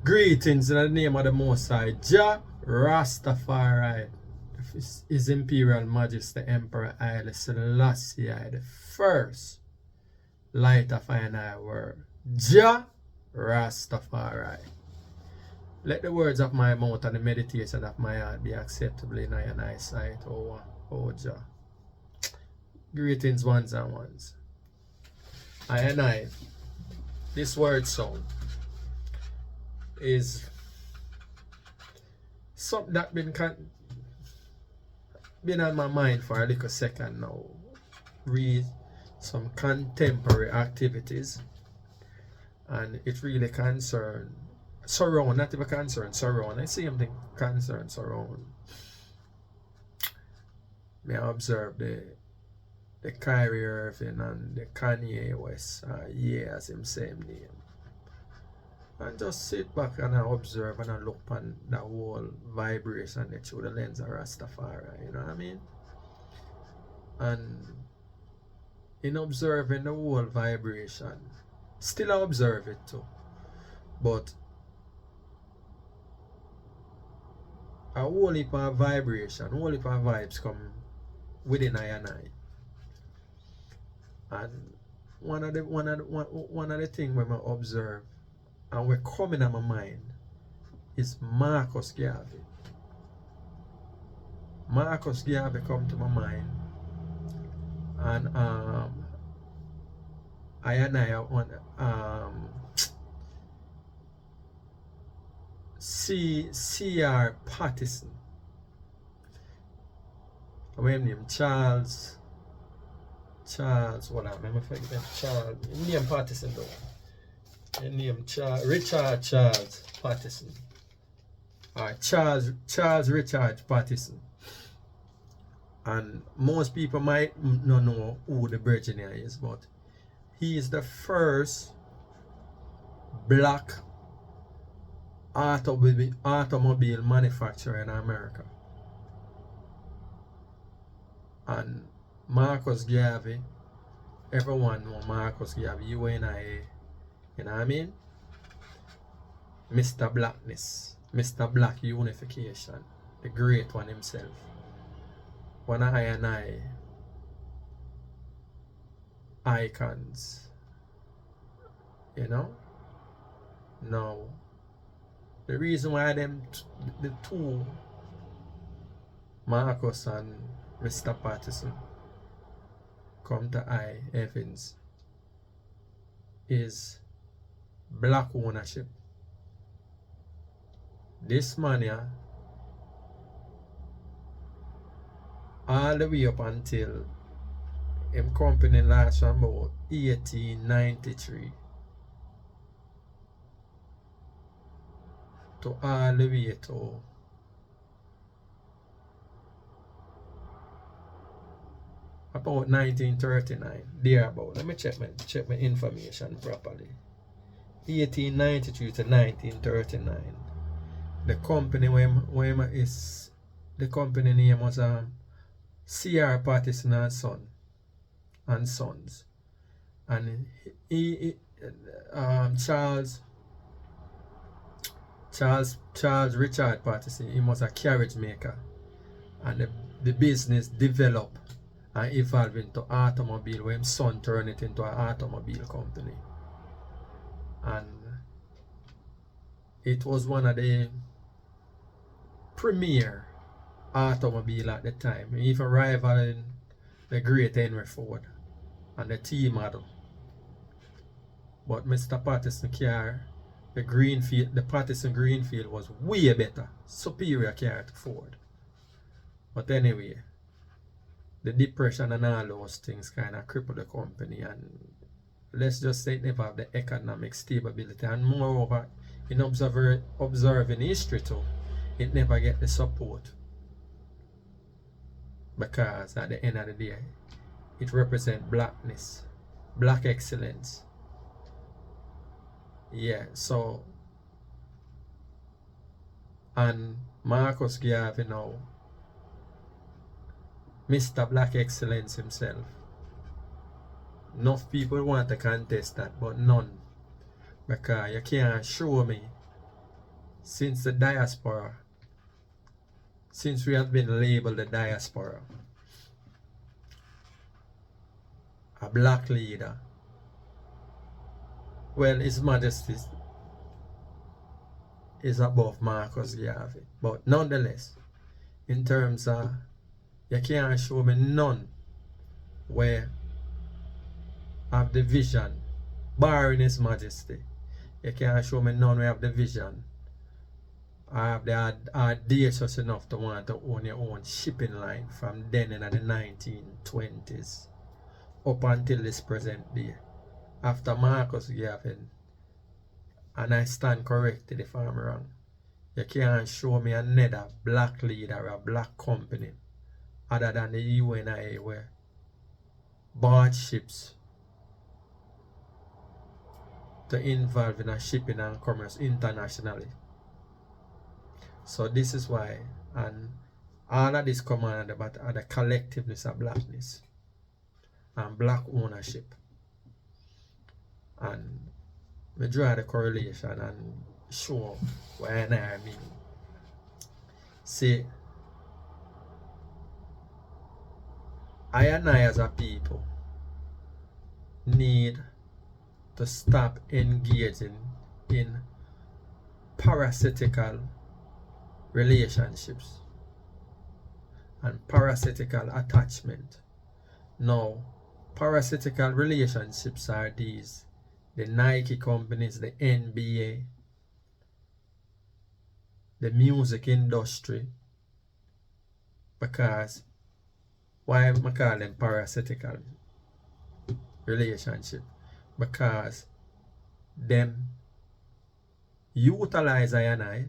Greetings in the name of the Most High, Jah Rastafari, His Imperial Majesty Emperor Haile Selassie the First, Light of our world, Jah Rastafari. Let the words of my mouth and the meditation of my heart be acceptable in your eyesight, O Jah. Greetings ones and ones. This word sound is something that been on my mind for a little second now. Read some contemporary activities, and it really surround, not even concern, surround. I see something concern surround. May I observe the Kyrie Irving and the Kanye West, as him same name. And just sit back and observe and look on the whole vibration through the lens of Rastafari, you know what I mean? And in observing the whole vibration, still I observe it too, but a whole heap of vibration, a whole heap of vibes come within I and I. And one of the things when I observe and we're coming on my mind is Marcus Garvey. Marcus Garvey come to my mind, and I want C.R. Pattison. I name Charles, what I'm forgetting Charles. Name Pattison though. Name Richard Charles Pattison. Charles Richard Pattison. And most people might not know who the Virginia is, but he is the first black automobile manufacturer in America. And Marcus Garvey, everyone know Marcus Garvey, you know what I mean? Mr. Blackness, Mr. Black Unification, the great one himself. One of icons, you know? Now, the reason why the two, Marcus and Mr. Pattison, come to Evans is black ownership. This man here, all the way up until him company last from about 1893 to all the way to about 1939, thereabout. Let me check my information properly. 1893 to 1939. The company the company name was C.R. Pattison and Sons. And Charles Richard Pattison, he was a carriage maker, and the business developed and evolved into automobile, where his son turned it into an automobile company. And it was one of the premier automobile at the time, even rivaling the great Henry Ford and the T model. But Mr. Pattison car, the Pattison Greenfield was way better, superior car to Ford. But anyway, the depression and all those things kind of crippled the company, and let's just say it never have the economic stability, and moreover, in observing history too, it never get the support, because at the end of the day, it represents blackness, black excellence. Yeah, so, and Marcus Garvey now, Mr. Black Excellence himself. Enough people want to contest that, but none. Because you can't show me since the diaspora, since we have been labeled the diaspora, a black leader, well, His Majesty is above Marcus Garvey. But nonetheless, in terms of, you can't show me none where have the vision, barring His Majesty. You can't show me none where have the vision. I have the audacious enough to want to own your own shipping line from then in the 1920s up until this present day. After Marcus Garvey, and I stand corrected if I'm wrong, you can't show me another black leader or a black company other than the UNIA where bought ships to involve in a shipping and commerce internationally. So this is why, and all of this come on about the collectiveness of blackness and black ownership. And we draw the correlation and show what I mean. See, I and I as a people need to stop engaging in parasitical relationships and parasitical attachment. Now, parasitical relationships are these: the Nike companies, the NBA, the music industry. Because why am I call them parasitical relationship? Because them utilize I and I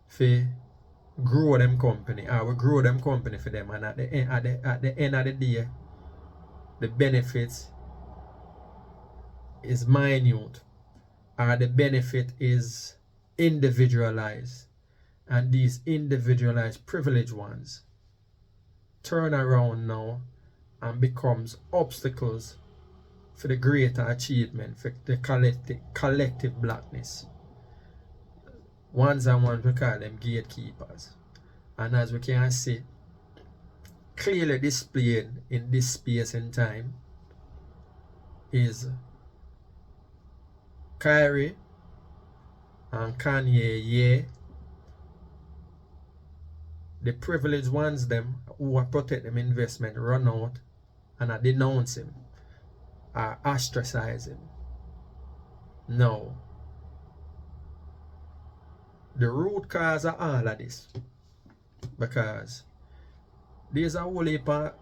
for grow them company, or we grow them company for them, and at the end of the day, the benefits is minute, or the benefit is individualized, and these individualized privileged ones turn around now and becomes obstacles for the greater achievement, for the collective blackness. Ones and ones we call them gatekeepers. And as we can see, clearly displayed in this space and time is Kyrie and Kanye, yeah. The privileged ones them who are protect them investment run out and are denounce him, are ostracize him. No. The root cause of all of this, because there's a whole heap of,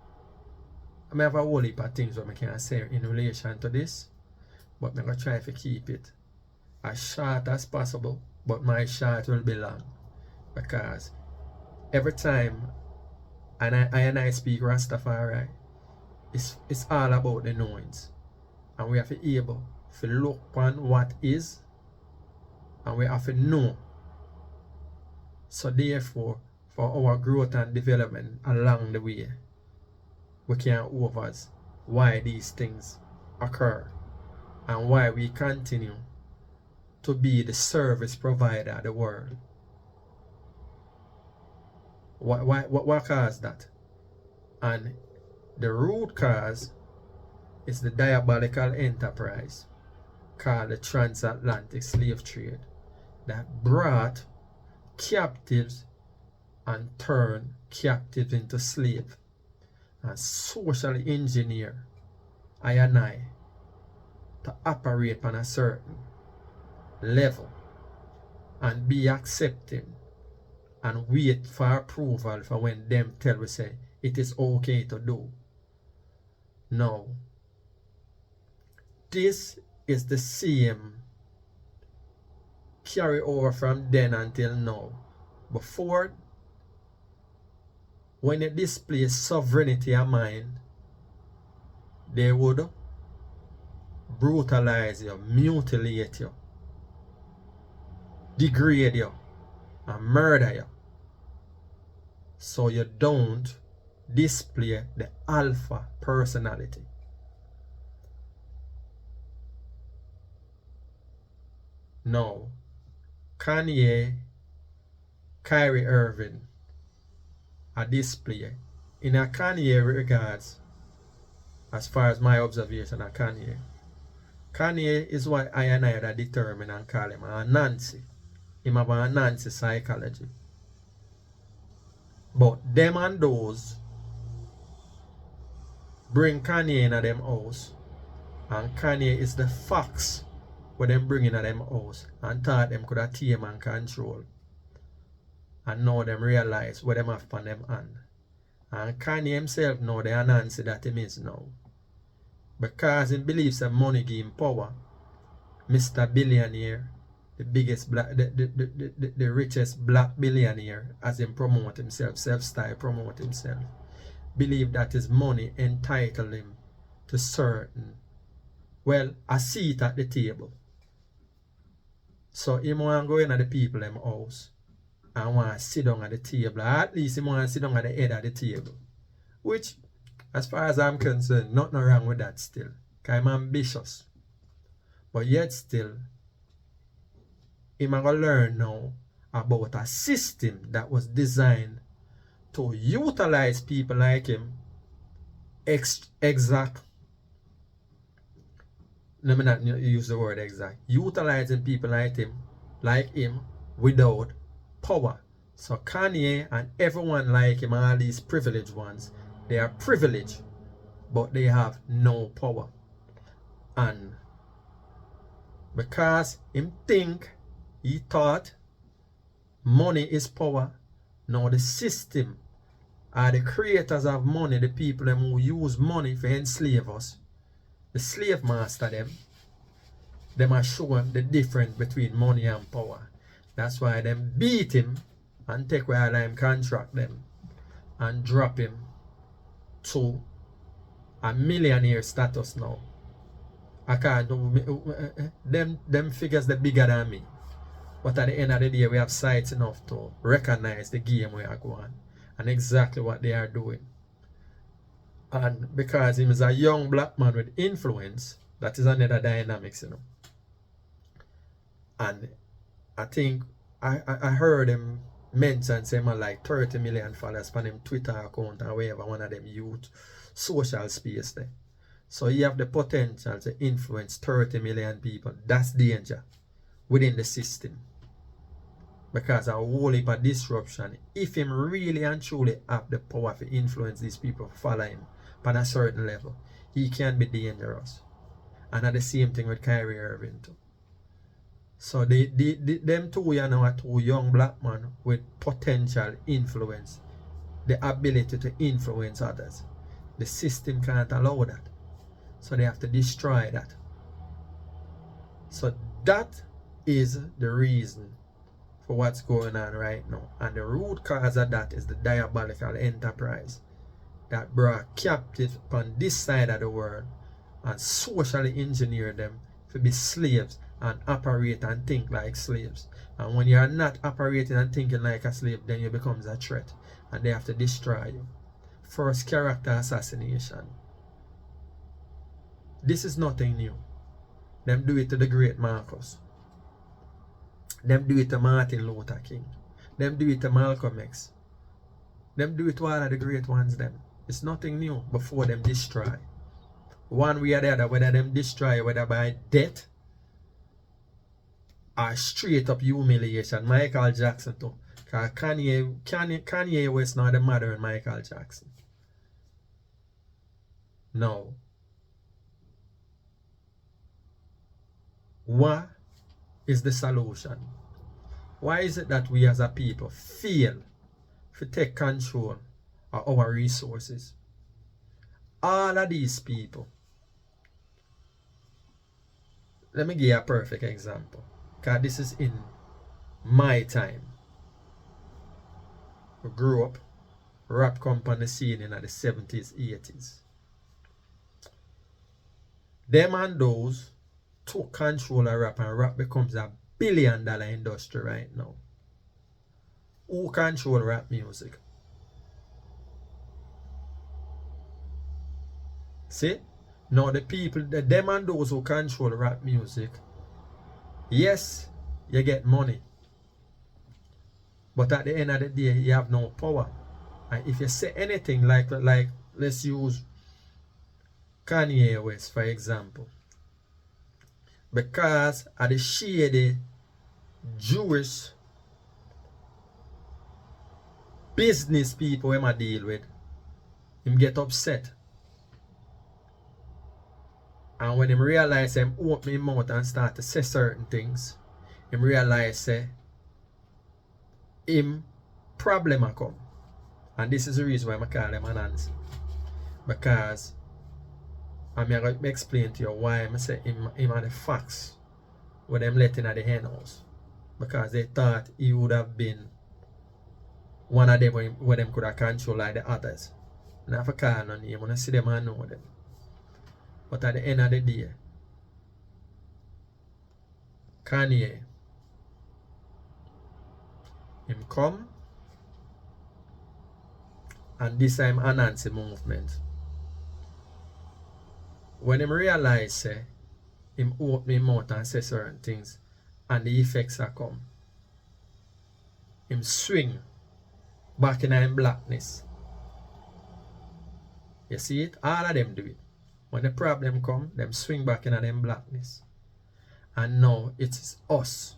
I have a whole heap of things what I can say in relation to this, but I'm going to try to keep it as short as possible, but my short will be long, because every time I speak Rastafari, it's all about the knowings, and we have to be able to look on what is, and we have to know. So therefore, for our growth and development along the way, we can't oversee why these things occur and why we continue to be the service provider of the world. What caused that? And the root cause is the diabolical enterprise called the transatlantic slave trade that brought captives and turned captives into slaves, and socially engineer I and I to operate on a certain level and be accepting and wait for approval for when them tell we say it is okay to do. No. This is the same carry over from then until now. Before, when you display sovereignty of mind, they would brutalize you, mutilate you, degrade you, and murder you. So you don't display the alpha personality. Now, Kanye, Kyrie Irving, a display. In a Kanye regards, as far as my observation of Kanye, Kanye is what I and I that determine and call him a Nancy. Him have a Nancy psychology. But them and those bring Kanye in a them house. And Kanye is the fox what them bring in a them house. And thought them could have tame and control. And now them realize what them have on them hand. And Kanye himself know the Nancy that him is now. Because he believes that money give him power. Mr. Billionaire, the biggest black, the richest black billionaire, as him promote himself, self-style promote himself, believe that his money entitle him to certain, well, a seat at the table. So he want to go in at the people in the house and want to sit down at the table. Or at least he want to sit down at the head of the table. Which, as far as I'm concerned, nothing wrong with that still. Because I'm ambitious. But yet still, I'm going to learn now about a system that was designed to utilize people like him exact. Let me not use the word exact. Utilizing people like him without power. So Kanye and everyone like him, all these privileged ones, they are privileged, but they have no power. And because he thought money is power, now the system are the creators of money, the people them who use money to enslave us, the slave master them are showing the difference between money and power. That's why them beat him and take away all them contract them and drop him to a millionaire status now. I can't do them figures the bigger than me. But at the end of the day, we have sight enough to recognize the game we are going and exactly what they are doing. And because him is a young black man with influence, that is another dynamics, And I think I heard him mention say man like 30 million followers on him Twitter account or wherever one of them youth social space there. So you have the potential to influence 30 million people. That's danger within the system. Because a whole heap of disruption. If him really and truly have the power to influence these people to follow him on a certain level, he can be dangerous. And at the same thing with Kyrie Irving too. So them two are two young black men with potential influence. The ability to influence others. The system can't allow that. So they have to destroy that. So that is the reason for what's going on right now. And the root cause of that is the diabolical enterprise that brought captive upon this side of the world and socially engineered them to be slaves and operate and think like slaves. And when you are not operating and thinking like a slave, then you become a threat and they have to destroy you. First, character assassination. This is nothing new. Them do it to the great Marcus. Them do it to Martin Luther King. Them do it to Malcolm X. Them do it to all of the great ones them. It's nothing new before them destroy. One way or the other, whether them destroy, whether by death or straight up humiliation. Michael Jackson too. Because Kanye West now the modern Michael Jackson. Now, what is the solution? Why is it that we as a people fail to take control of our resources? All of these people. Let me give you a perfect example. Because this is in my time. We grew up, rap company scene in the 70s, 80s. Them and those took control of rap and rap becomes a $1 billion industry right now. Who control rap music? See? Now the people, them and those who control rap music, yes, You get money. But at the end of the day, you have no power. And if you say anything like let's use Kanye West, for example. Because of the shady Jewish business people him a deal with, him get upset. And when him realize him open his mouth and start to say certain things, him realize him problem a come. And this is the reason why I call him an answer. Because I'm going to explain to you why I say him are the facts what them letting at the hen house. Because they thought he would have been one of them where them could have controlled like the others. And I call no name, I see them and know them. But at the end of the day, Kanye, him come, and this time announce the movement. When him realize him open his mouth and say certain things, and the effects are come, him swing back in him blackness. You see it? All of them do it. When the problem come, them swing back in them blackness. And now it is us.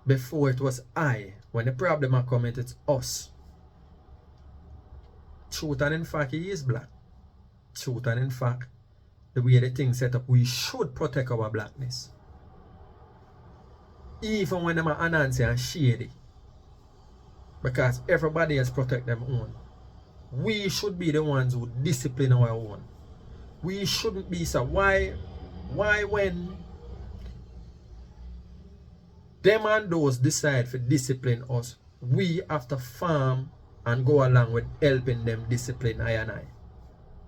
Before it was I. When the problem are coming, it's us. Truth and in fact, he is black. Truth and in fact, the way the thing set up, we should protect our blackness. Even when them are anansi and shady. Because everybody else protect them own. We should be the ones who discipline our own. We shouldn't be so. Why when them and those decide to discipline us, we have to farm and go along with helping them discipline I and I?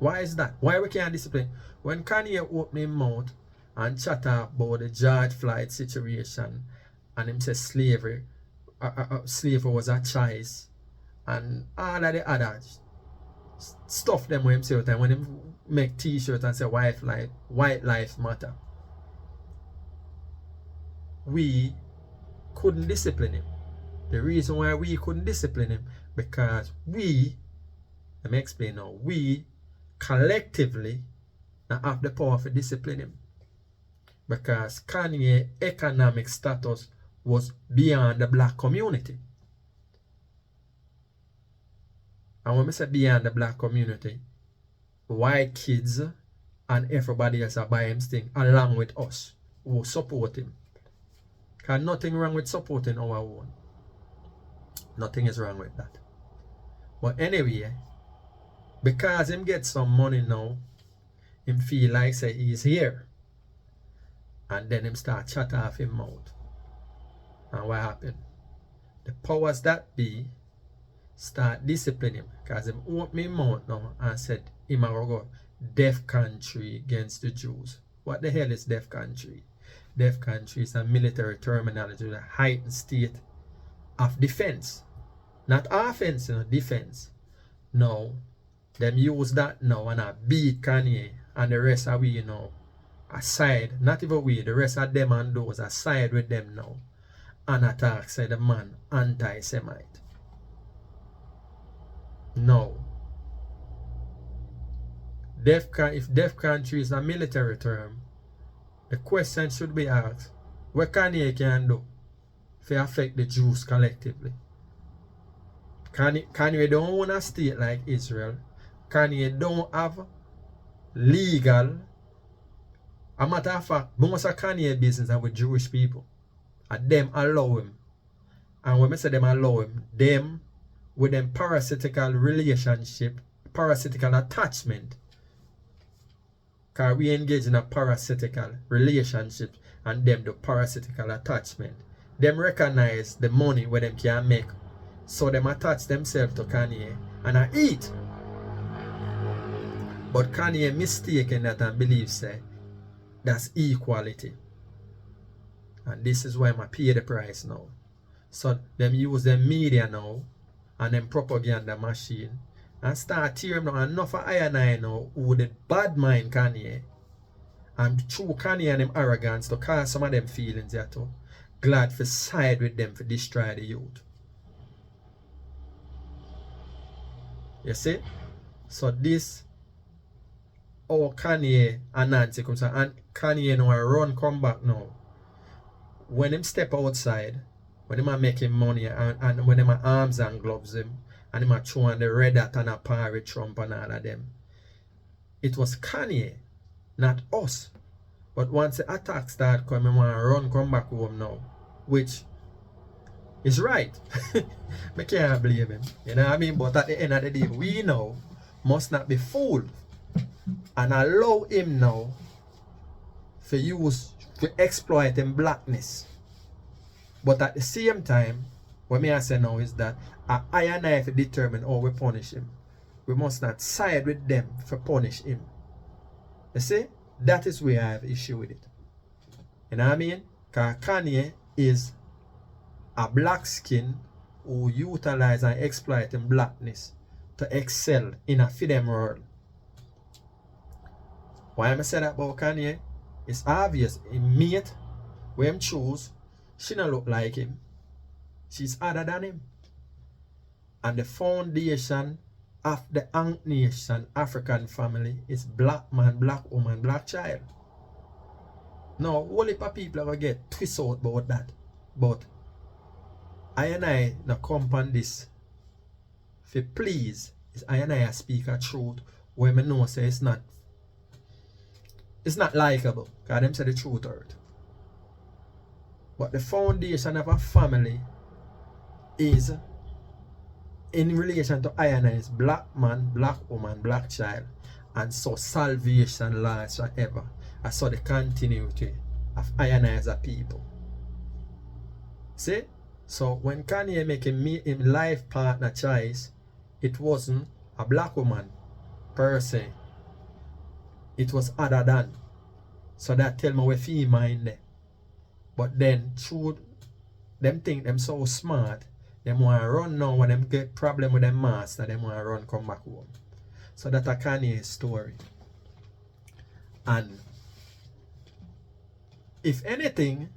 Why is that? Why we can't discipline? When Kanye open his mouth and chatter about the George Floyd situation and him say slavery was a choice and all of the other stuff them when him say time when him make t-shirts and say white lives matter, we couldn't discipline him. The reason why we couldn't discipline him, because we, let me explain now, we collectively have the power to discipline him. Because Kanye's economic status was beyond the black community. And when I say beyond the black community, white kids and everybody else are buying his thing along with us who support him. Because nothing wrong with supporting our own. Nothing is wrong with that. But anyway, because him get some money now, him feel like say he's here. And then him start chat off him mouth. And what happened? The powers that be start disciplining him. Because him open his mouth now and said him a go deaf country against the Jews. What the hell is deaf country? Deaf country is a military terminology with a heightened state of defense. Not offense, defense. Now, them use that now and I beat Kanye and the rest of we aside, not even we, the rest of them and those aside with them now and attack say the man anti-Semite. No. If deaf country is a military term, the question should be asked, what Kanye can do to affect the Jews collectively? Kanye don't own a state like Israel. Kanye don't have legal. A matter of fact, most of Kanye business are with Jewish people. And them allow him. And when I say them allow him, them with them parasitical relationship, parasitical attachment. Because we engage in a parasitical relationship and them the parasitical attachment. Them recognize the money where them can make. So them attach themselves to Kanye and I eat. But Kanye mistaken that and believes that's equality. And this is why I pay the price now. So them use them media now and them propaganda machine and start tearing down enough of I and I now who the bad mind Kanye and through Kanye and them arrogance to cause some of them feelings there too. glad for side with them for destroy the youth. You see? So this Kanye and Nancy comes out, and Kanye now run come back now. When him step outside, when him are making money and when him are arms and gloves him, and him are throwing the red hat and a parry Trump and all of them, it was Kanye, not us. But once the attack start coming, him want to run come back home now, which is right. I can't blame him. You know what I mean? But at the end of the day, we now must not be fooled and allow him now to exploit him blackness. But at the same time, what me I say now is that I and I to determine how we punish him. We must not side with them for punish him. You see? That is where I have issue with it. You know what I mean? Because Kanye is a black skin who utilize and exploit in blackness to excel in a freedom world. Why am I saying that about Kanye? It's obvious. Him mate, where him choose, she don't look like him. She's other than him. And the foundation of the Ankh Nation African family is black man, black woman, black child. Now, whole heap of people are going to get twisted out about that. But I and I now come on this. If you please, is I and I speak a truth where I know say it's not likable. Because them say the truth hurt. But the foundation of a family is in relation to I and I is black man, black woman, black child. And so salvation lasts forever. I saw the continuity of I and I as a people. See? So when Kanye making him life partner choice, it wasn't a black woman per se. It was other than. So that tell me where female in there. But then through them think them so smart, them want to run now when them get problem with them master, them want to run come back home. So that's a Kanye story. And if anything,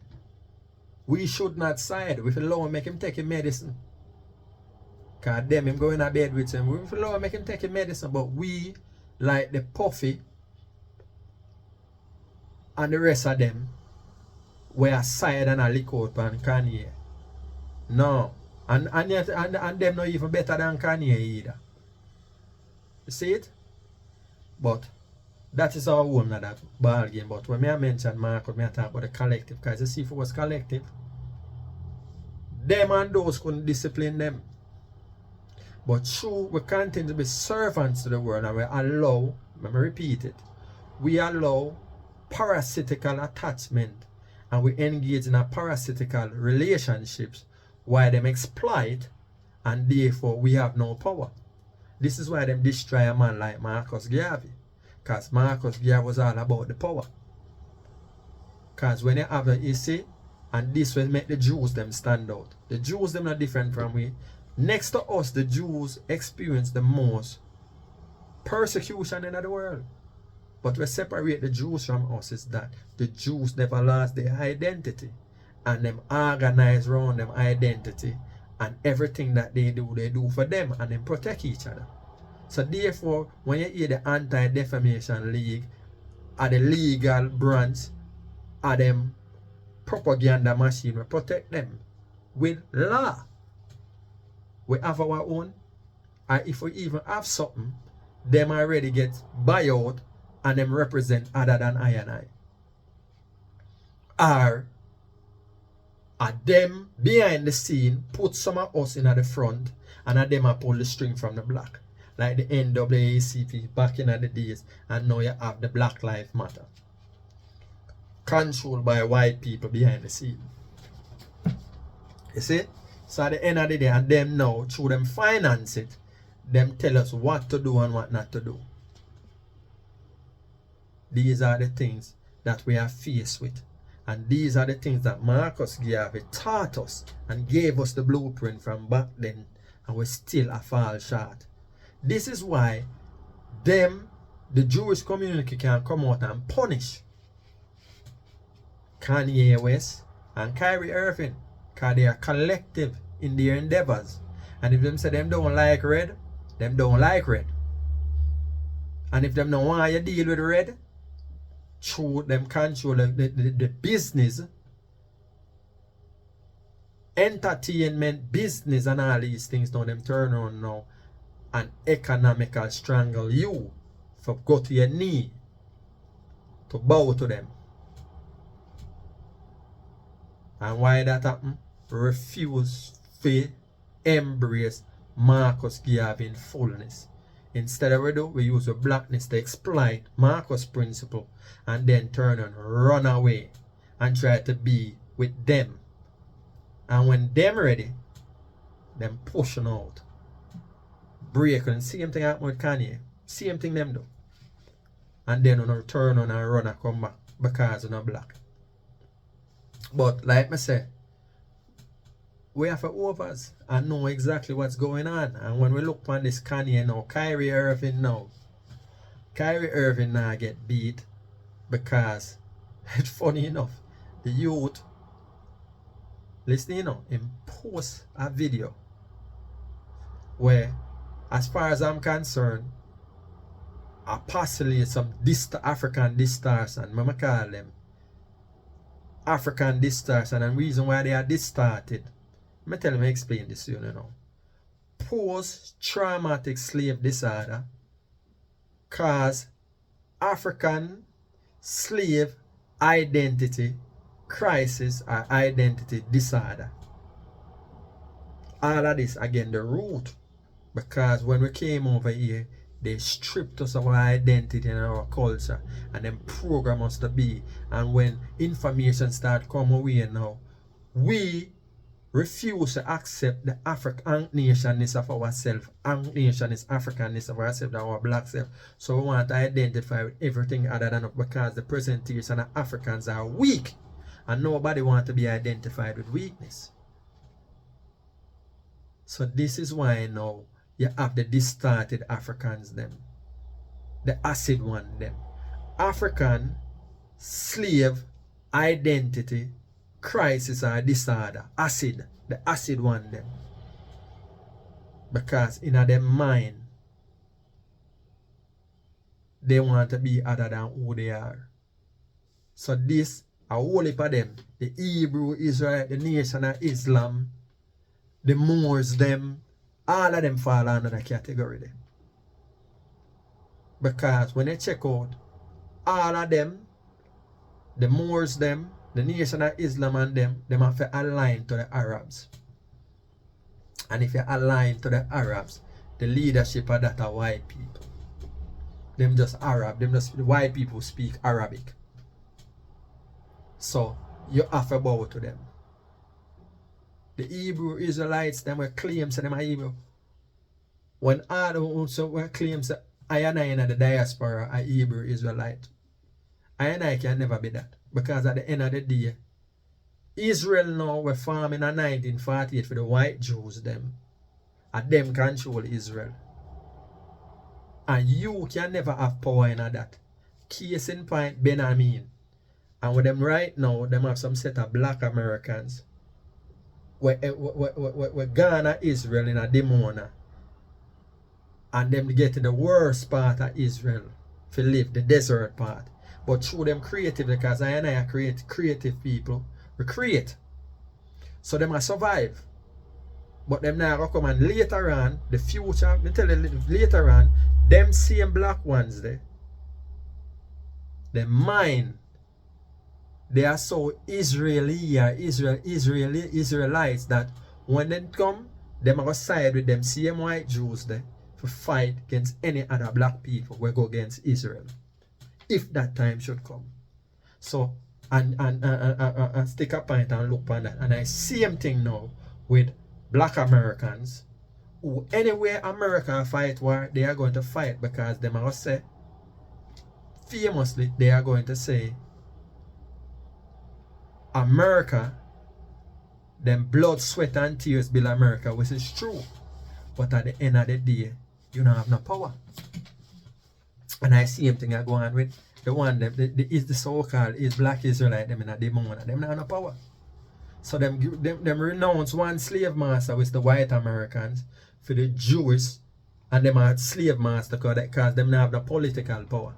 we should not side. We allow him make him take his medicine. Because them him going to bed with him. We allow him make him take his medicine. But we, like the Puffy and the rest of them, we are side and a lick out on Kanye. No. And them not even better than Kanye either. You see it? But that is our own of that ball game. But when I mention Marcus, I talk about the collective. Because you see, if it was collective, them and those couldn't discipline them. But true, we continue to be servants to the world, and we allow, let me repeat it, we allow parasitical attachment, and we engage in a parasitical relationships while them exploit, and therefore we have no power. This is why them destroy a man like Marcus Garvey. Because Marcus Garvey was all about the power. Because when you have a issue, and this will make the Jews them stand out. The Jews them are different from we. Next to us, the Jews experience the most persecution in the world. But what separate the Jews from us is that the Jews never lost their identity. And them organize around them identity. And everything that they do for them. And them protect each other. So therefore, when you hear the Anti-Defamation League, or the legal branch, or them propaganda machine, we protect them with law. We have our own, and if we even have something, them already get buyout and them represent other than I and I. Or them behind the scene put some of us in at the front and them a pull the string from the black. Like the NAACP back in the days, and now you have the Black Lives Matter. Controlled by white people behind the scene. You see? So at the end of the day, and them now, through them finance it, them tell us what to do and what not to do. These are the things that we are faced with. And these are the things that Marcus Garvey taught us and gave us the blueprint from back then, and we still a fall short. This is why them, the Jewish community, can come out and punish Kanye West and Kyrie Irving, because they are collective in their endeavors. And if them say them don't like red, them don't like red. And if them don't want you deal with red, through them control the business, entertainment, business, and all these things, now them turn on now and economical strangle you for go to your knee to bow to them. And why that happen? Refuse to embrace Marcus Garvey in fullness. Instead of we use the blackness to exploit Marcus' principle and then turn and run away and try to be with them. And when them ready, them pushing out. Breaking. Same thing happen with Kanye. Same thing them do. And then when turn on and run and come back because they're not black. But like I say, we have to overs and know exactly what's going on. And when we look on this Kanye now, Kyrie Irving now get beat because it's funny enough, the youth, listen, him post a video where, as far as I'm concerned, I postulate some African distortion, Mama call them African distortion, and the reason why they are distorted. Let me explain this to you now. Post-traumatic slave disorder cause African slave identity crisis or identity disorder. All of this, again, the root, because when we came over here, they stripped us of our identity and our culture, and then program us to be. And when information start coming away now, we refuse to accept the African nationness of ourselves. Nation is Africanness of ourselves, our black self. So we want to identify with everything other than us, because the presentation of Africans are weak, and nobody wants to be identified with weakness. So this is why now you have the distorted Africans them. The acid one them. African slave identity crisis or disorder. Acid. The acid one them. Because in their mind, they want to be other than who they are. So this, a whole heap of them, the Hebrew, Israel, the Nation of Islam, the Moors, them, all of them fall under the category then. Because when they check out, all of them, the Moors, them, the Nation of Islam and them have to align to the Arabs. And if you align to the Arabs, the leadership of that are white people. Them just Arab, them just white people speak Arabic. So you have to bow to them. The Hebrew Israelites, them were claims them are Hebrew. When all also were claims that I and I in the diaspora are Hebrew Israelite, I and I can never be that. Because at the end of the day, Israel now were formed in 1948 for the white Jews them. And them control Israel. And you can never have power in that. Case in point, Benjamin. And with them right now, them have some set of black Americans. Where Ghana, Israel in a Dimona. And them get to the worst part of Israel to live, the desert part. But through them creative, because I and I are creative people, we create. So them must survive. But them now come and later on, the future, me tell you later on, them same black ones there, the mind, they are so Israelites that when they come, they are going to side with them same white Jews there to fight against any other black people who go against Israel. If that time should come. So, and stick a point and look on that. And I see same thing now with black Americans who anywhere America fight war, they are going to fight because they must say, famously, they are going to say, America, them blood, sweat and tears build America, which is true. But at the end of the day, you don't have no power. And I see him thing I go on with the one them is the so-called is black Israelite them in a demon, them not have no power. So them renounce one slave master, which the white Americans, for the Jewish, and them are slave master because them not have the political power.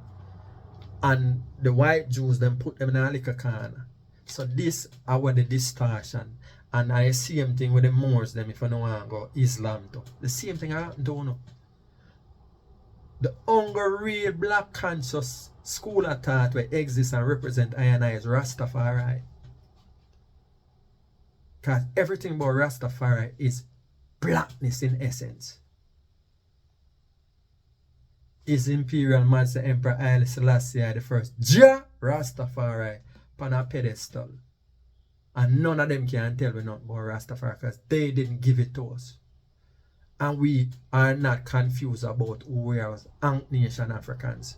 And the white Jews them put them in a liquor corner. So this our the distortion. And I same thing with the Moors them if I don't want to go Islam too. The same thing happened to you. The hunger real black conscious school of thought where exists and represent I and I is Rastafari. Because everything about Rastafari is blackness in essence. His Imperial Master Emperor Haile Selassie I the first, Jah Rastafari, on a pedestal. And none of them can tell me nothing about Rastafari because they didn't give it to us. And we are not confused about who we are as Ankh Nation Africans.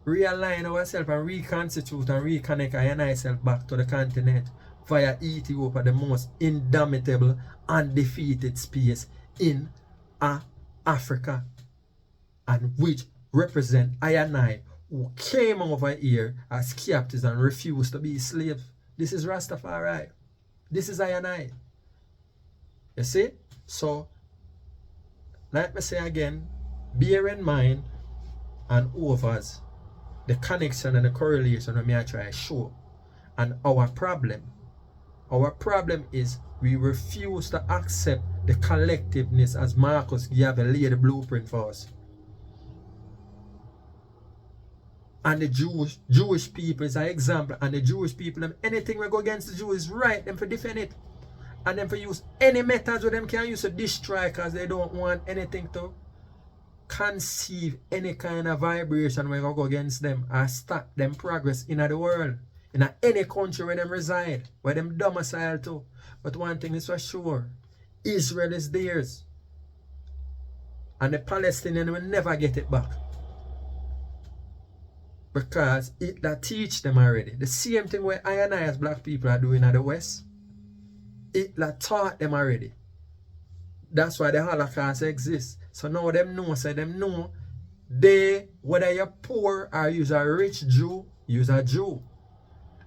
Realign ourselves and reconstitute and reconnect ourselves back to the continent via Ethiopia, the most indomitable, undefeated space in Africa. And which represent I and I who came over here as captives and refused to be slaves. This is Rastafari. This is I and I. You see? So, like I say again, bear in mind and overs the connection and the correlation that I try to show. And our problem is we refuse to accept the collectiveness as Marcus Garvey laid the blueprint for us. And the Jewish people is an example. And the Jewish people, anything we go against the Jews is right them for defend it. And them for use any methods with them can use to destroy because they don't want anything to conceive any kind of vibration when we go against them or stop them progress in the world. In any country where them reside, where them domicile to. But one thing is for sure, Israel is theirs. And the Palestinians will never get it back. Because it that teach them already. The same thing where I and I as black people are doing at the West. It that taught them already. That's why the Holocaust exists. So now them know, they, whether you're poor or you're a rich Jew, you're a Jew.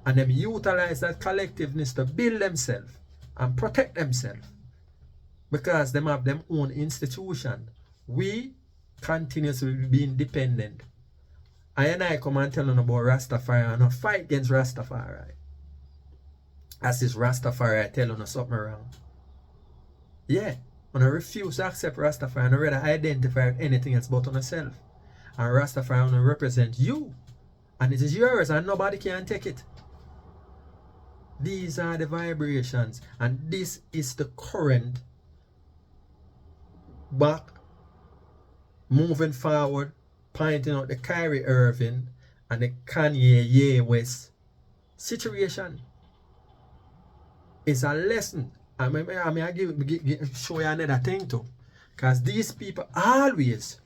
And them utilize that collectiveness to build themselves and protect themselves. Because them have them own institution. We continuously be independent. I and I come and tell them about Rastafari and not fight against Rastafari. As this Rastafari I tell them something wrong. Yeah. When I refuse to accept Rastafari and I rather identify with anything else but on myself. And Rastafari will represent you. And it is yours and nobody can take it. These are the vibrations. And this is the current back moving forward, pointing out the Kyrie Irving and the Kanye Ye West situation. It's a lesson. I mean, show you another thing too. Because these people always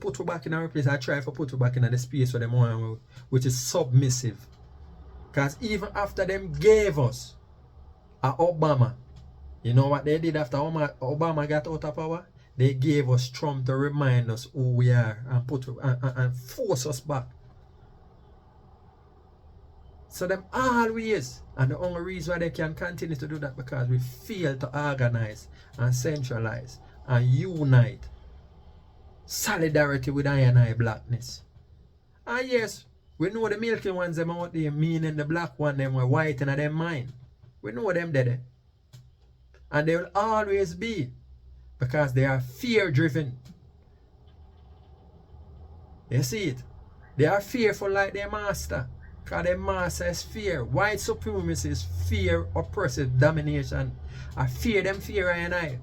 put you back in our place. I try to put you back in the space where them want, which is submissive. Because even after them gave us Obama, you know what they did after Obama got out of power? They gave us Trump to remind us who we are and and force us back. So them always, and the only reason why they can continue to do that because we fail to organize and centralize and unite solidarity with I and I blackness. And yes, we know the milky ones them out there, meaning the black one them were white in their mind. We know them there. And they will always be because they are fear driven. You see it? They are fearful like their master. Because their master is fear. White supremacy is fear, oppressive domination. I fear them, fear I and I.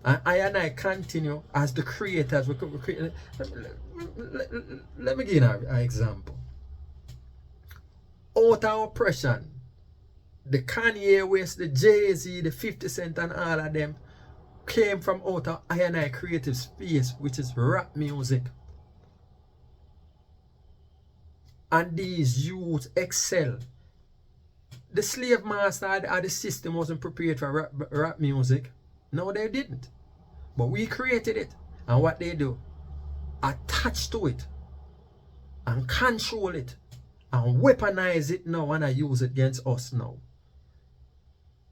And I and I continue as the creators. Let me give you an example. Out of oppression, the Kanye West, the Jay-Z, the 50 Cent and all of them came from out of I and I creative space, which is rap music. And these youths excel. The slave master or the system wasn't prepared for rap music. No, they didn't. But we created it. And what they do? Attach to it. And control it. and weaponize it now and I use it against us now.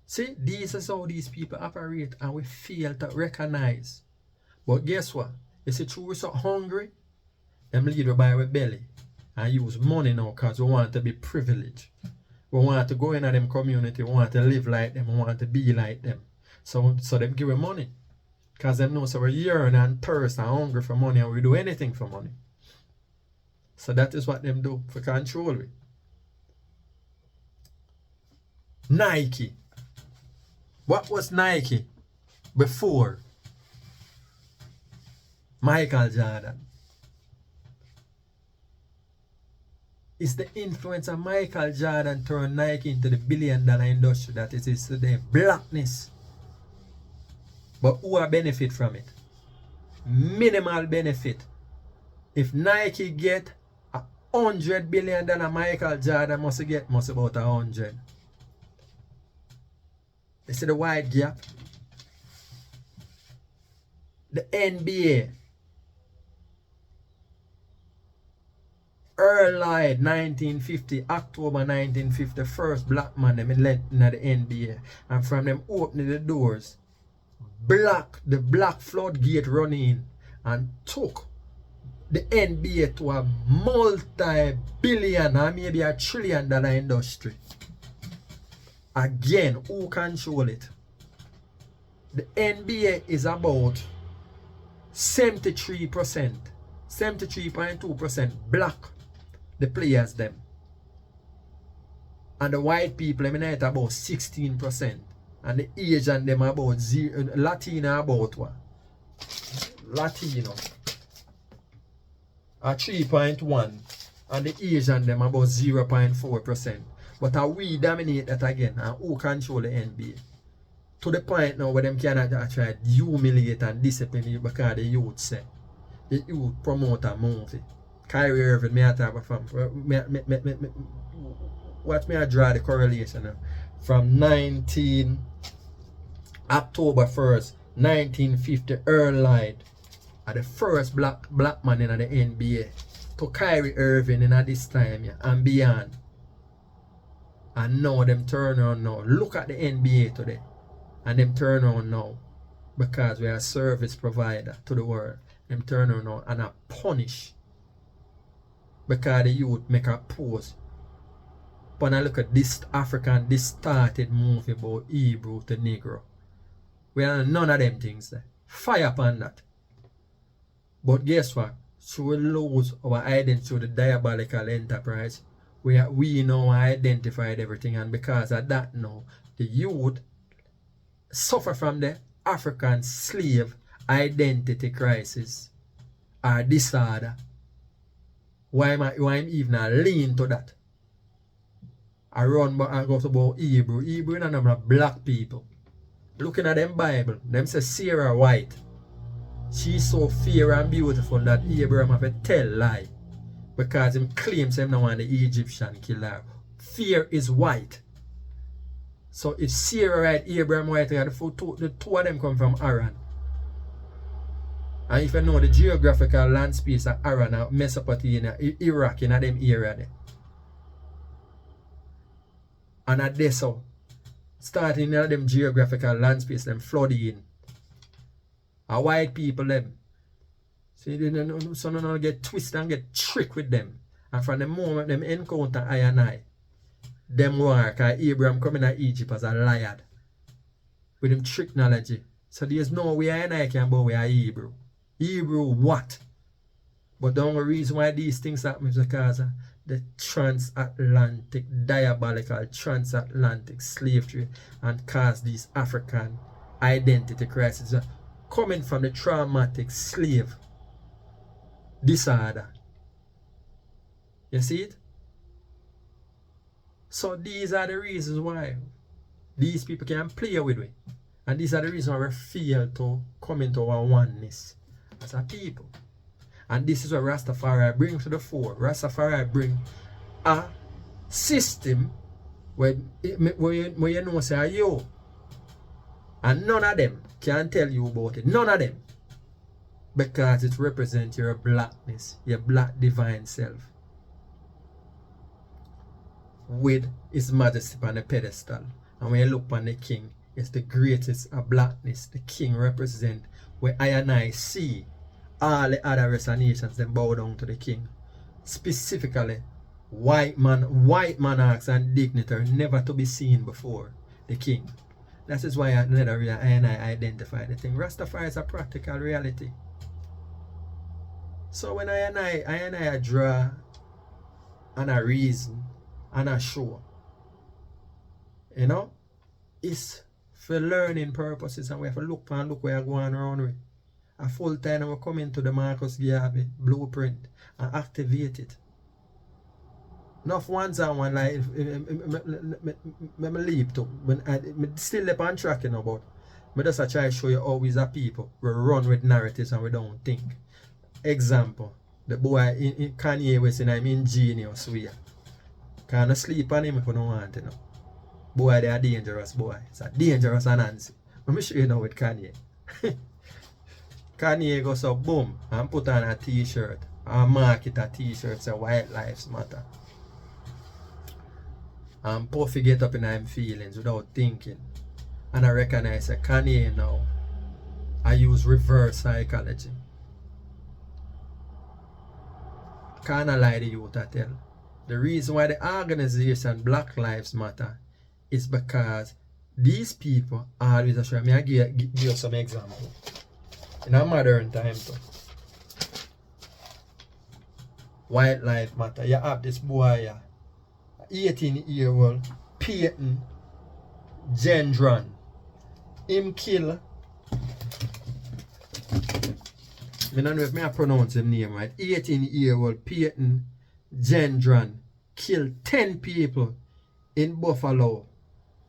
See, this is how these people operate and we fail to recognize. But guess what? You see, true, we're so hungry, them lead us by our belly and use money now because we want to be privileged. We want to go in them community, we want to live like them, we want to be like them. So them give us money. Because them know so we yearn and thirst and hungry for money and we do anything for money. So that is what them do for control we. Nike. What was Nike before Michael Jordan? It's the influence of Michael Jordan turned Nike into the billion-dollar industry that it is today. Blackness. But who are benefit from it? Minimal benefit. If Nike get $100 billion, Michael Jordan must get about 100. You see the wide gap? The NBA. Earl Lloyd, 1950, October 1950, first black man them let in the NBA. And from them opening the doors, the black floodgate run in and took the NBA to a multi-billion or maybe $1 trillion industry. Again, who control it? The NBA is about 73%, 73.2% black, the players them. And the white people, I mean, it's about 16%. And the Asian them about 0, Latino about what? Latino. 3.1. And the Asian them about 0.4%. But we dominate that again. And who control the NBA? To the point now where them cannot try to humiliate and discipline you because the youth say. The youth promote a movie. Kyrie Irving, me I talk from. Watch me I draw the correlation now. From October 1st, 1950, Earl Lloyd are the first black man in the NBA. To Kyrie Irving in this time, yeah, and beyond. And now them turn around now. Look at the NBA today. And them turn around now. Because we are a service provider to the world. Them turn around now and are punished. Because the youth make a pose. When I look at this African, this started movie about Hebrew to Negro. We are none of them things there. Fire upon that. But guess what? So we lose our identity through the diabolical enterprise. We now identified everything, and because of that now, the youth suffer from the African slave identity crisis or disorder. Why am even lean to that? I go to about Hebrew. Hebrew is a number of black people. Looking at them Bible, them say Sarah white. She's so fair and beautiful that Abraham have to tell lie. Because him claims him now want the Egyptian kill her. Fear is white. So if Sarah right, Abraham white, the two of them come from Aran. And if you know the geographical land space of Aran, Mesopotamia, Iraq, in them area there. And at this so, starting in them geographical land space, them flooding. And white people them. So they don't get twisted and get tricked with them. And from the moment them encounter I and I, them war, because Abraham coming to Egypt as a liar. With them trick knowledge. So there's no way I and I can bow we are Hebrew. Hebrew what? But the only reason why these things happen is because the transatlantic, diabolical transatlantic slave trade and cause these African identity crises coming from the traumatic slave disorder. You see it? So these are the reasons why these people can play with it. And these are the reasons why we fail to come into our oneness as a people. And this is what Rastafari bring to the fore. Rastafari bring a system where you know say yo. And none of them can tell you about it. None of them. Because it represents your blackness, your black divine self. with His Majesty on the pedestal. And when you look on the king, it's the greatest of blackness. The king represent where I and I see all the other rest of nations then bow down to the king. Specifically, white monarchs and dignitaries never to be seen before the king. That is why I and I identify the thing. Rastafari is a practical reality. So when I and I draw and I reason and I show, you know, it's for learning purposes, and we have to look where we're going around with. A full time we come into the Marcus Garvey blueprint and activate it. Enough ones and one like me leap to when I still up on track, you know, but I just try to show you always are people we run with narratives and we don't think. Example, the boy in Kanye West, I'm ingenious way. Can't sleep on him if you don't want to know. Boy, they are dangerous boy. It's a dangerous Nancy. Let me show you now with Kanye. Kanye goes up boom and put on a t-shirt and market a t-shirt say White Lives Matter. And Puffy get up in him feelings without thinking. And I recognize that Kanye now I use reverse psychology. Can't lie to you to tell. The reason why the organization Black Lives Matter is because these people always show me. I give you some example. In a modern time too. White Lives Matter. You have this boy, 18-year-old Peyton Gendron. Him kill. I don't know if I pronounce his name right. 18-year-old Peyton Gendron killed 10 people in Buffalo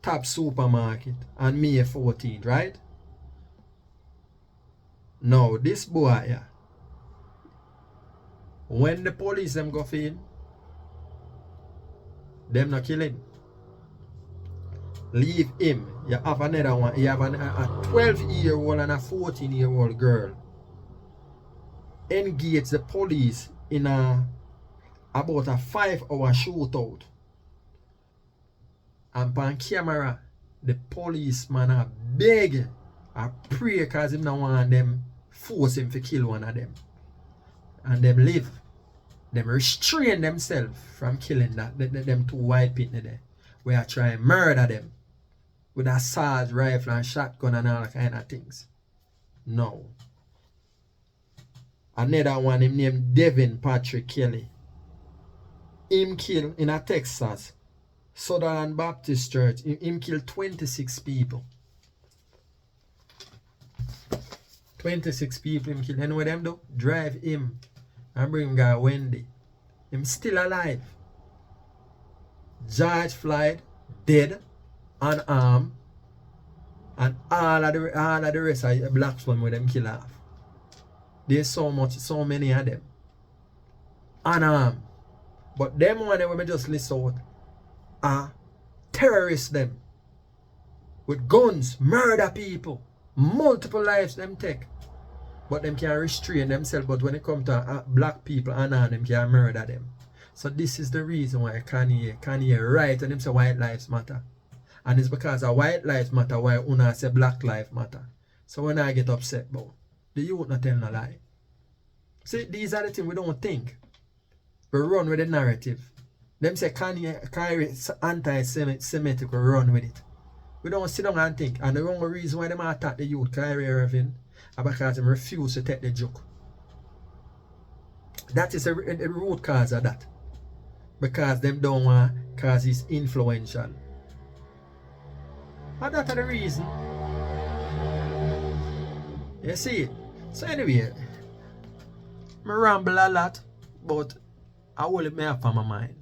top supermarket on May 14th, right? Now this boy, when the police them go for him, them not kill him. Leave him. You have another one. You have a 12-year-old and a 14-year-old girl. Engage the police in about a 5-hour shootout. And on camera, the policeman are begging, I pray because him not want them force him to kill one of them. And them live. Them restrain themselves from killing them two white people there. We are trying to murder them with assault rifle and shotgun and all kind of things. No. Another one him named Devin Patrick Kelly. Him killed in a Texas Southern Baptist Church. Him killed 26 people. 26 people him killed. And what them do? Drive him and bring guy Wendy. Him still alive. George Floyd dead, unarmed, and all of the rest of the blacks one with them kill off. There's so many of them. Unarmed. But them one when we just list out are terrorists them. With guns, murder people. Multiple lives them take. But them can restrain themselves. But when it comes to black people, them can murder them. So this is the reason why Kanye right and him say White Lives Matter. And it's because of White Lives Matter why Una say Black Lives Matter. So when I get upset about, the youth not tell no lie. See, these are the things we don't think. We run with the narrative. Them say Kanye anti-Semitic, we run with it. We don't sit down and think. And the wrong reason why them attack the youth, Kyrie Irving, is because them refuse to take the joke. That is the root cause of that. Because them don't want, because he's influential. And that's the reason. You see? So anyway, I ramble a lot, but I will it me up on my mind.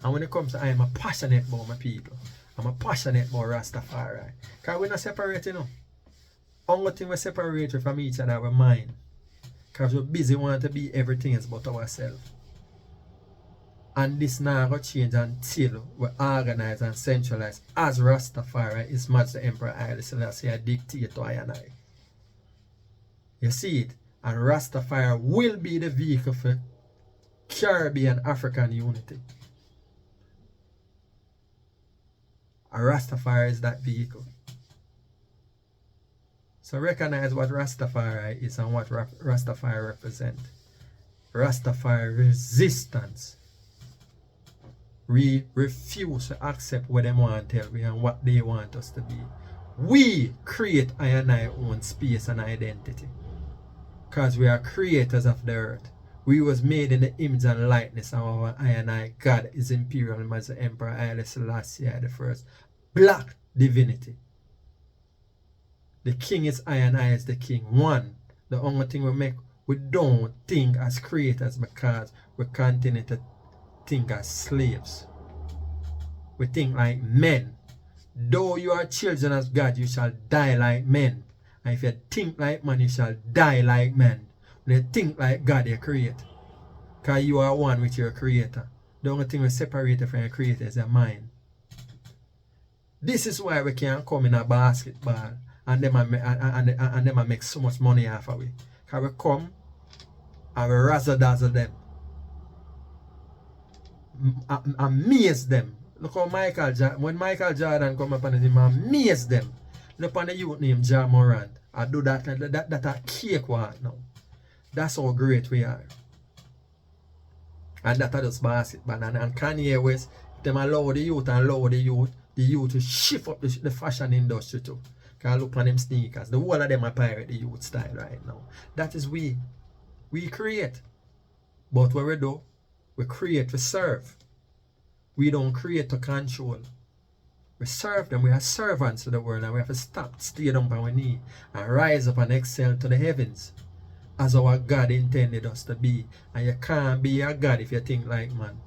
And when it comes to I am passionate about my people. I'm passionate about Rastafari. Because we're not separated, you know. Only thing we separate from each other our mind. Because we're busy wanting to be everything else but ourselves. And this now going to change until we organize and centralize as Rastafari is much the Emperor Haile Selassie a dictator I and I. You see it? And Rastafari will be the vehicle for Caribbean African unity. A Rastafari is that vehicle. So recognize what Rastafari is and what Rastafari represent. Rastafari resistance. We refuse to accept what they want to tell we and what they want us to be. We create I and I own space and identity. Because we are creators of the earth. We was made in the image and likeness of our I and I. God is Imperial Master Emperor Haile Selassie the first. Black divinity. The king is I and I is the king. One. The only thing we don't think as creators because we continue to think as slaves. We think like men. Though you are children of God, you shall die like men. And if you think like man, you shall die like man. When you think like God, you create. Because you are one with your creator. The only thing we separate from your creator is your mind. This is why we can't come in a basketball and them make so much money off of it. Because we come and we razzle-dazzle them. Amaze them. Look how when Michael Jordan come up on the team, amaze them. Look on the youth named Ja Morant. I do that a cake what now. That's how great we are. And that are just basketball. And Kanye West, them allow the youth to shift up the fashion industry too. Because look on them sneakers. The whole of them are pirate the youth style right now. That is we. We create. But what we do, we create to serve. We don't create to control. We serve them. We are servants to the world and we have to stop, stay down on our knee and rise up and excel to the heavens as our God intended us to be. And you can't be a God if you think like man.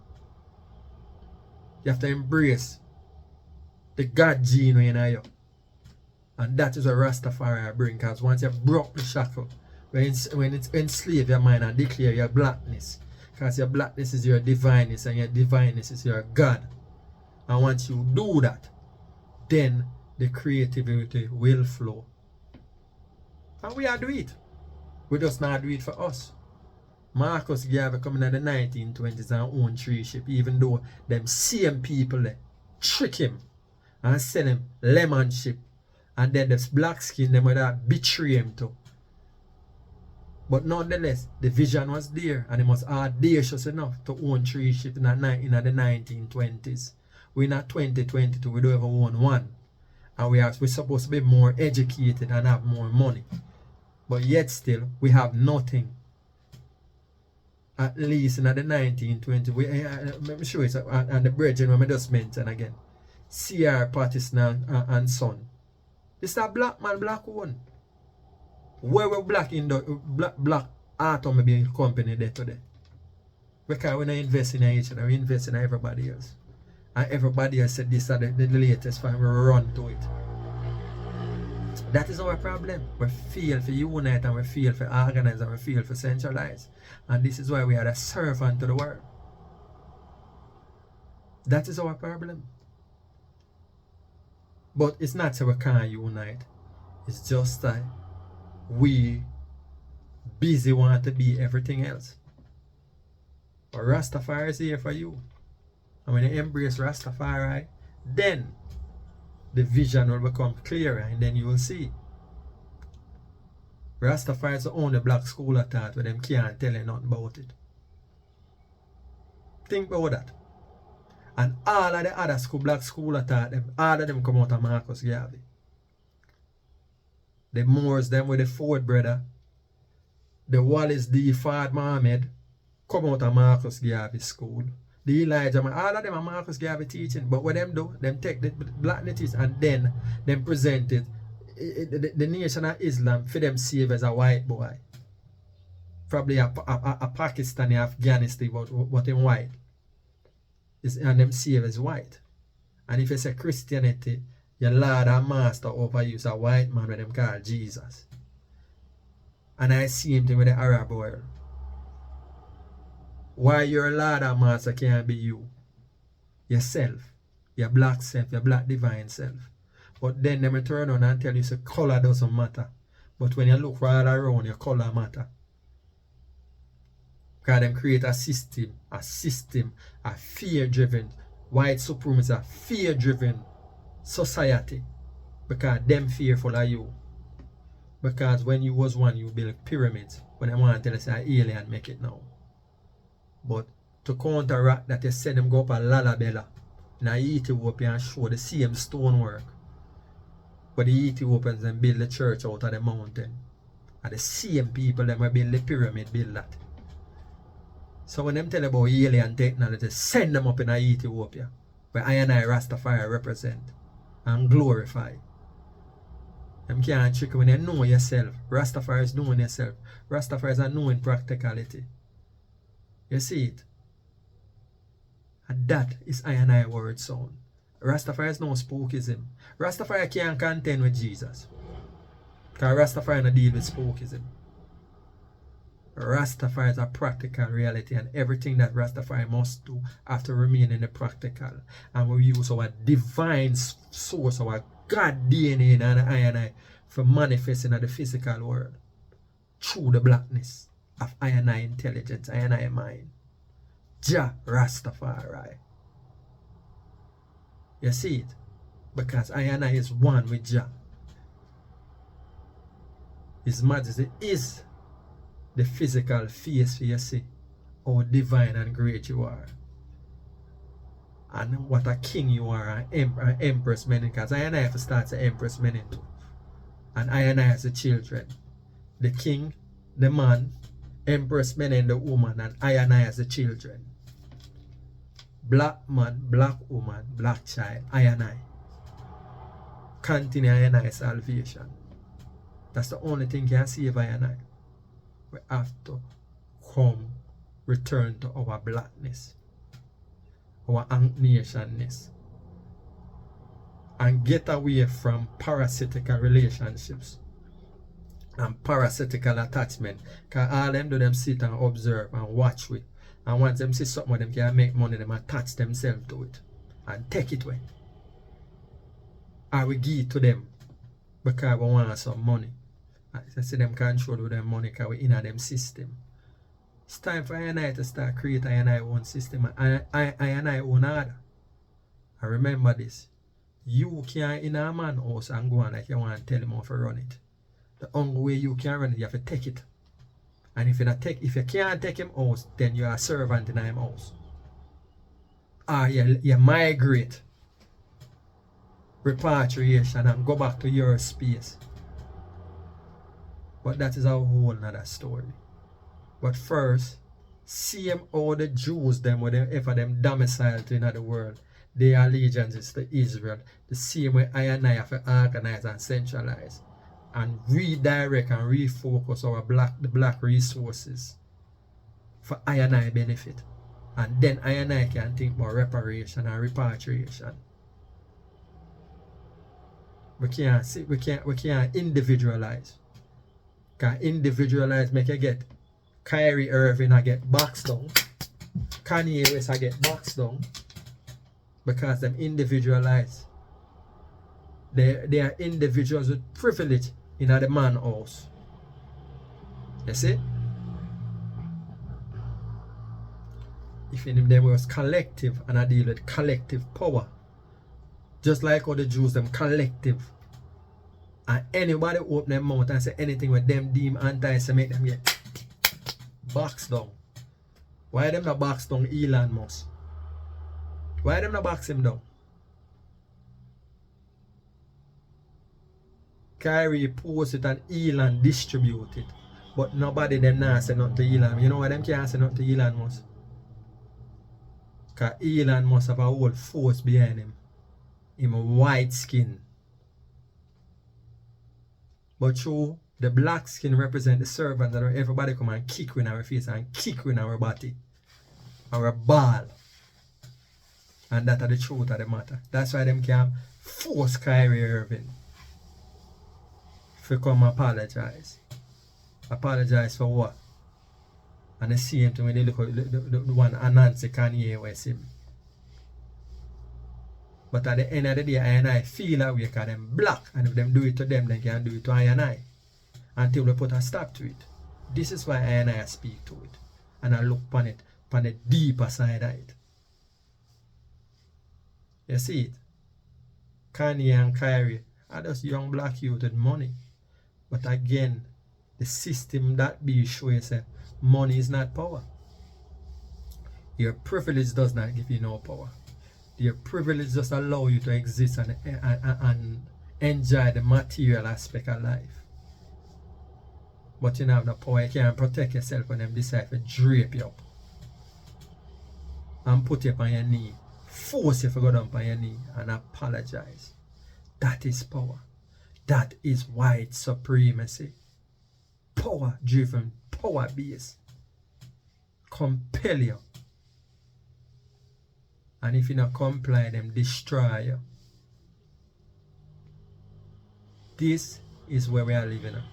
You have to embrace the God gene in you. And that is what Rastafari bring. Because once you broke the shackle, when it's enslave your mind and declare your blackness. Because your blackness is your divineness and your divineness is your God. And once you do that, then the creativity will flow. And we are do it. We just not do it for us. Marcus Garvey coming in the 1920s and own tree ship, even though them same people there trick him and sell him lemon ship. And then the black skin them would betray him too. But nonetheless, the vision was there and it was audacious enough to own tree ship in the 1920s. We're not 2022, we don't even own one. And we're supposed to be more educated and have more money. But yet still, we have nothing. At least in the 1920s, I'm sure it's and the bridge when I just mentioned again. C.R. Patterson and Son. This is a black man, black one. Where we black in the black automobile company there today. Because we don't invest in each other, we invest in everybody else. And everybody else said this is the latest and we run to it. That is our problem. We fail for unite and we fail for organize and we fail for centralize. And this is why we are a servant to the world. That is our problem. But it's not so we can't unite. It's just that we busy want to be everything else. But Rastafari is here for you. And when you embrace Rastafari, then the vision will become clearer and then you will see. Rastafari is the only black school of thought where them can't tell you nothing about it. Think about that. And all of the other black school of thought, all of them come out of Marcus Garvey. The Moors, them with the Ford brother, the Wallace D. Fard Mohammed, come out of Marcus Garvey school. The Elijah, all of them are Marcus Garvey teaching. But what them do, them take the blackness and then them present it, the nation of Islam for them save as a white boy. Probably a Pakistani, Afghanistan, but in white. And them save as white. And if you say Christianity, your Lord and Master over you is a white man with them call Jesus. And I see him with the Arab world. Why your Lord and Master can't be you? Yourself. Your black self, your black divine self. But then them turn on and tell you so color doesn't matter. But when you look all around, your color matter. Because them create a system, a fear-driven, white supremacy, a fear-driven society because them fearful of you. Because when you was one, you build pyramids. When I want to tell us an alien make it now. But to counteract that, you send them go up a Lalabella in Ethiopia and show the same stonework. But the Ethiopians then build the church out of the mountain. And the same people them will build the pyramid, build that. So when them tell about alien technology, send them up in Ethiopia, where I and I Rastafari represent and glorify. Them can't trick you when you know yourself. Rastafari is knowing yourself. Rastafari is a knowing practicality. You see it? And that is I and I word sound. Rastafari is no spookism. Rastafari can't contend with Jesus. Because Rastafari don't deal with spookism. Rastafari is a practical reality, and everything that Rastafari must do have to remain in the practical. And we use our divine source, our God DNA and I and I for manifesting in the physical world through the blackness of I and I intelligence, I and I mind. Jah Rastafari. You see it? Because I and I is one with Jah. His Majesty is the physical face for you see how divine and great you are. And what a king you are, an empress meaning, because I and I have to start the empress meaning too. And I and I as the children. The king, the man, empress meaning the woman, and I and I as the children. Black man, black woman, black child, I and I. Continue I and I salvation. That's the only thing can save I and I. We have to come, return to our blackness, our nationness, and get away from parasitical relationships and parasitical attachment. Because all them do them sit and observe and watch with. And once them see something them can make money, them attach themselves to it and take it away. Or we give it to them because we want some money. I see them control with them money because we're in them system. It's time for I and I to start create I and I own system. I and I own order. And remember this. You can't in a man's house and go on like you want to tell him how to run it. The only way you can run it, you have to take it. And if you can't take him house, then you're a servant in him house. Or you migrate, repatriation, and go back to your space. But that is a whole nother story. But first, see them all the Jews them whenever them domiciled in the world. Their allegiance is to Israel. The same way I and I have to organize and centralize. And redirect and refocus the black resources for I and I benefit. And then I and I can think about reparation and repatriation. We can't individualize. Because individualize make you get Kyrie Irving I get boxed down. Kanye West I get boxed down. Because them individualize. They are individuals with privilege in the man house. You see? If in them was collective and I deal with collective power. Just like all the Jews, them collective. And anybody open their mouth and say anything with them deem anti-Semitic, them get boxed down. Why them not box down Elon Musk? Why them not box him down? Kyrie post it and Elon distribute it. But nobody them not say nothing to Elon. You know why them can't say nothing to Elon Musk? Because Elon Musk have a whole force behind him. Him a white skin. But true, the black skin represent the servant that everybody come and kick in our face and kick in our body. Our ball. And that are the truth of the matter. That's why them can force Kyrie Irving to come apologize. Apologize for what? And the same thing when they look at the one Nancy Kanye West him. But at the end of the day, I and I feel that way because them black. And if them do it to them, they can do it to I and I. Until we put a stop to it. This is why I and I speak to it. And I look upon it, upon the deeper side of it. You see it? Kanye and Kyrie are just young black youth with money. But again, the system that be shows say money is not power. Your privilege does not give you no power. Your privilege just allow you to exist and enjoy the material aspect of life. But you don't have no power. You can't protect yourself when them decide to drape you up and put you up on your knee, force you to go down on your knee and apologize. That is power. That is white supremacy. Power driven, power based. Compel you. And if you not comply, them destroy you. This is where we are living now.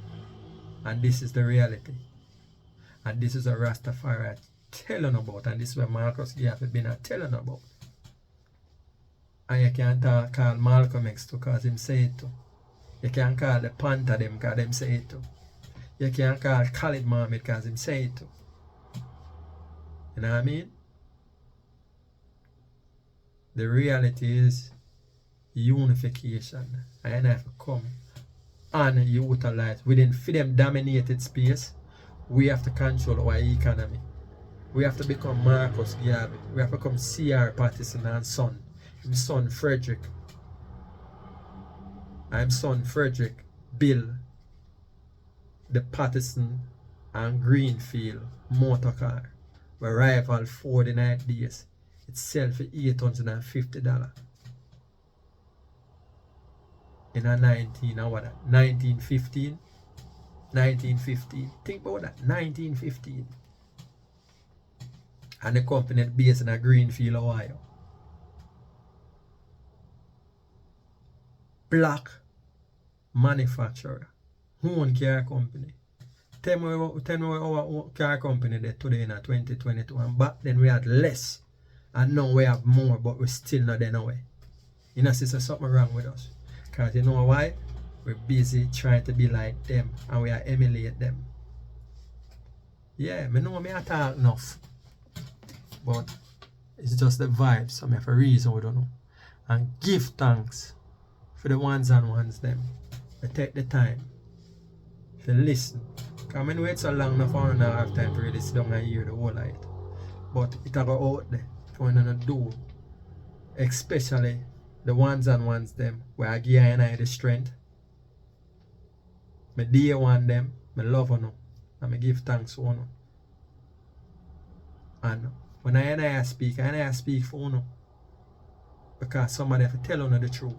And this is the reality. And this is a Rastafari telling about. And this is where Marcus Garvey been telling about. And you can't call Malcolm X too because him say it too. You can't call the Panther them because them say it too. You can't call Khalid Mohammed because him say it too. You know what I mean? The reality is unification. And I have to come and utilize within them dominated space. We have to control our economy. We have to become Marcus Garvey. We have to become C.R. Patterson and son. His son Frederick. I'm son Frederick Bill the Patterson and Greenfield motor car. We rival 49 days. It sells for $850. In a 1915. 1915. Think about that. 1915. And the company based in a Greenfield, Ohio. Black manufacturer. Own car company. Tell me our car company there today in 2022. And back then we had less. And now we have more, but we're still not there now. You know, there's something wrong with us. Because you know why? We're busy trying to be like them. And we are emulate them. Yeah, I know I talk enough. But it's just the vibes. So I have a reason we don't know. And give thanks for the ones and ones them. They take the time to listen. Because I know it's so long enough I don't have time to really sit down and hear the whole light. But it'll go out there if you want to do. Especially the ones and ones them where I give I the strength. I dear one them, I love you. And I give thanks to you. And when I speak for you. Because somebody have to tell you the truth.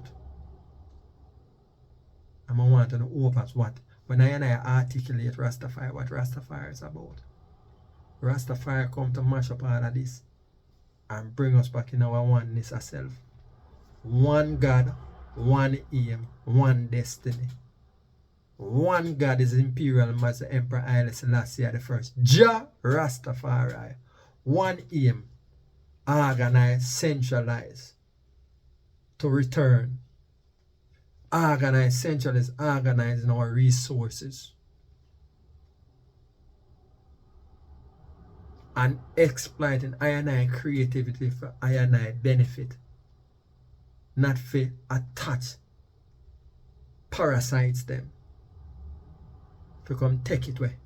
And I want to know over what. When I articulate Rastafari, what Rastafari is about. Rastafari come to mash up all of this. And bring us back in our oneness ourselves. One God, one aim, one destiny. One God is Imperial Master Emperor Haile Selassie the first. Jah Rastafari. One aim, organize, centralize, to return. Organize, centralize, organizing our resources. And exploiting I creativity for I benefit. Not for attach parasites them. To come take it away.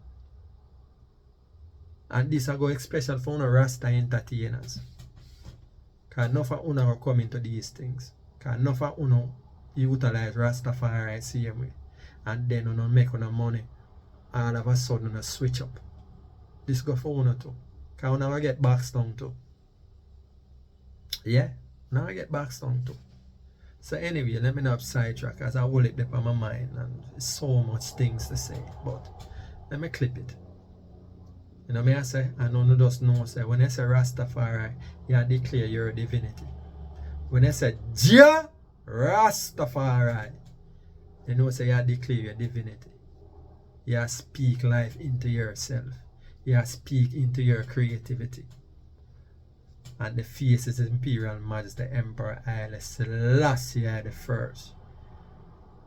And this will go special for una Rasta entertainers. Because enough of una will come into these things. Because enough of una utilize Rastafari same way. And then una make una money. All of a sudden una switch up. This go for una too. Because una will get backstung too. Yeah, now I get backstung too. So anyway, let me not sidetrack as I hold it up on my mind and so much things to say. But let me clip it. You know me I say, I know no just know say when I say Rastafari, you declare your divinity. When I say Jah Rastafari, you know say you declare your divinity. You speak life into yourself. You speak into your creativity. And the face is Imperial Majesty Emperor Haile Selassie the first.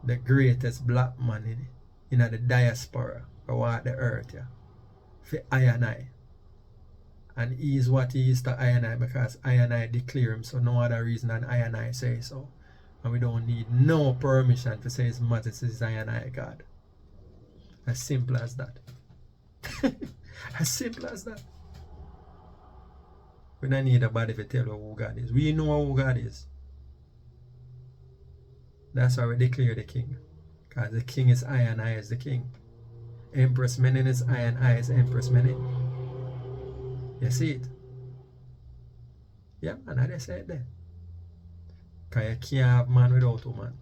The greatest black man in the diaspora over the earth. Yeah. For I and I. And he is what he is to I and I because I and I declare him, so no other reason than I and I say so. And we don't need no permission to say His Majesty is I and I God. As simple as that. As simple as that. We don't need a body to tell you who God is. We know who God is. That's why we declare the king. Because the king is I and I is the king. Empress Menen is I and I is Empress Menen. You see it? Yeah, man, I just say it there. Because you can't have man without woman.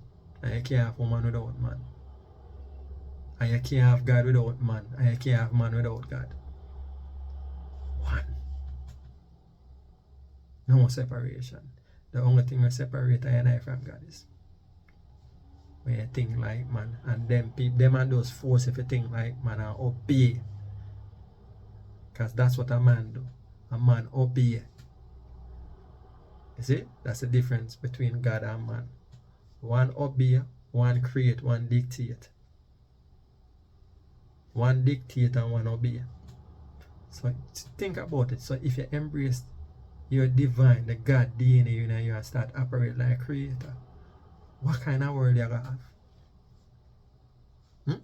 And you can't have woman without man. And you can't have God without man. And you can't have man without God. One. No separation. The only thing that separates I and I from God is when you think like man, and them and those force if you think like man and obey. Because that's what a man do. A man obey. You see? That's the difference between God and man. One obey, one create, one dictate. One dictate and one obey. So think about it. So if you embrace your divine, the God DNA, you know, you start operate like a creator, what kind of world you gonna have?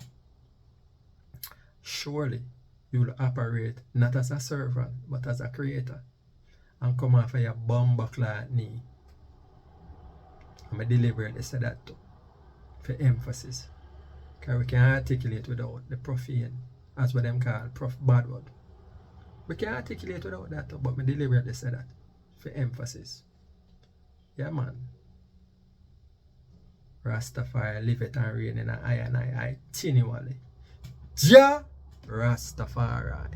Surely you will operate not as a servant but as a creator and come off of your bumbuckler knee. I'm deliberately say that too for emphasis, because we can articulate without the profane, as what them call bad word. We can articulate without that too, but I deliberately say that for emphasis. Yeah, man. Rastafari live it and reign in I and I continually. Jah Rastafari.